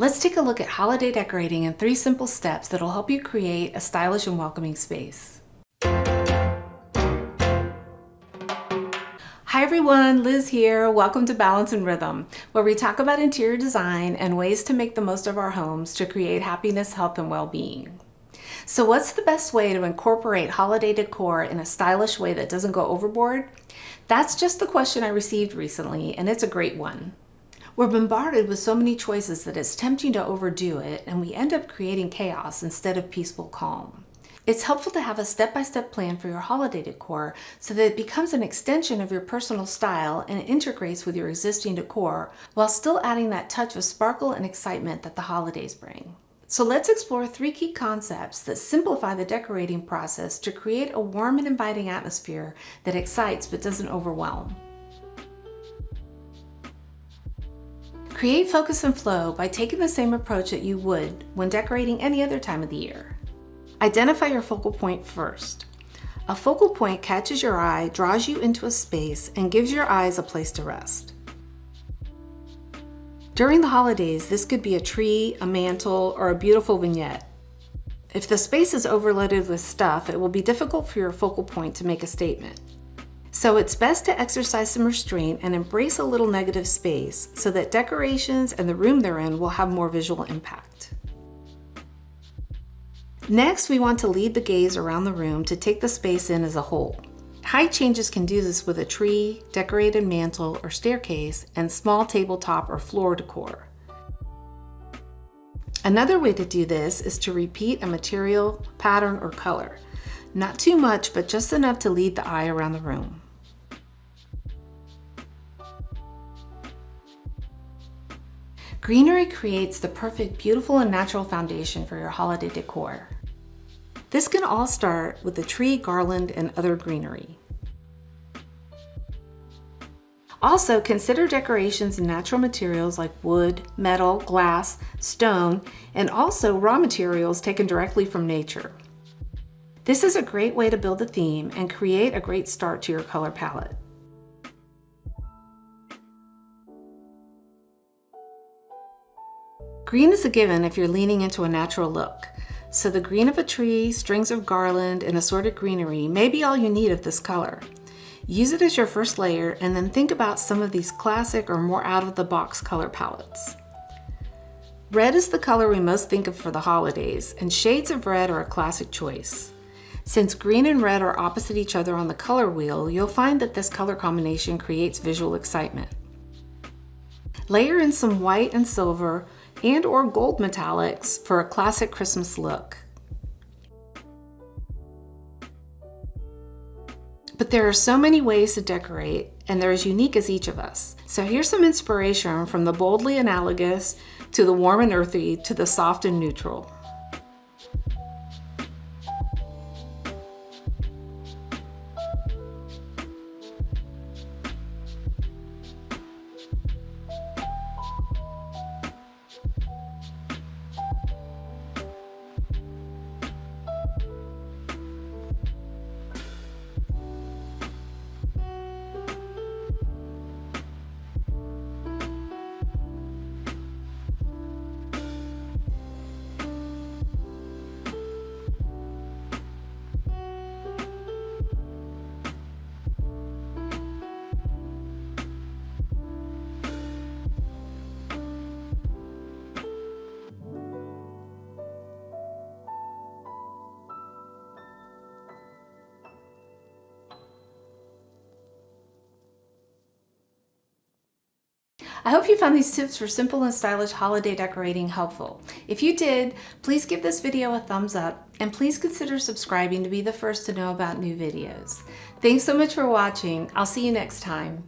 Let's take a look at holiday decorating in 3 simple steps that'll help you create a stylish and welcoming space. Hi everyone, Liz here. Welcome to Balance and Rhythm, where we talk about interior design and ways to make the most of our homes to create happiness, health, and well-being. So what's the best way to incorporate holiday decor in a stylish way that doesn't go overboard? That's just the question I received recently, and it's a great one. We're bombarded with so many choices that it's tempting to overdo it, and we end up creating chaos instead of peaceful calm. It's helpful to have a step-by-step plan for your holiday decor so that it becomes an extension of your personal style and integrates with your existing decor while still adding that touch of sparkle and excitement that the holidays bring. So let's explore 3 key concepts that simplify the decorating process to create a warm and inviting atmosphere that excites but doesn't overwhelm. Create focus and flow by taking the same approach that you would when decorating any other time of the year. Identify your focal point first. A focal point catches your eye, draws you into a space, and gives your eyes a place to rest. During the holidays, this could be a tree, a mantle, or a beautiful vignette. If the space is overloaded with stuff, it will be difficult for your focal point to make a statement. So it's best to exercise some restraint and embrace a little negative space so that decorations and the room they're in will have more visual impact. Next, we want to lead the gaze around the room to take the space in as a whole. Height changes can do this with a tree, decorated mantle or staircase, and small tabletop or floor decor. Another way to do this is to repeat a material, pattern, or color. Not too much, but just enough to lead the eye around the room. Greenery creates the perfect, beautiful, and natural foundation for your holiday decor. This can all start with a tree, garland, and other greenery. Also, consider decorations in natural materials like wood, metal, glass, stone, and also raw materials taken directly from nature. This is a great way to build a theme and create a great start to your color palette. Green is a given if you're leaning into a natural look. So the green of a tree, strings of garland, and assorted greenery may be all you need of this color. Use it as your first layer and then think about some of these classic or more out-of-the-box color palettes. Red is the color we most think of for the holidays, and shades of red are a classic choice. Since green and red are opposite each other on the color wheel, you'll find that this color combination creates visual excitement. Layer in some white and silver and/or gold metallics for a classic Christmas look. But there are so many ways to decorate, and they're as unique as each of us. So here's some inspiration from the boldly analogous to the warm and earthy to the soft and neutral. I hope you found these tips for simple and stylish holiday decorating helpful. If you did, please give this video a thumbs up and please consider subscribing to be the first to know about new videos. Thanks so much for watching. I'll see you next time.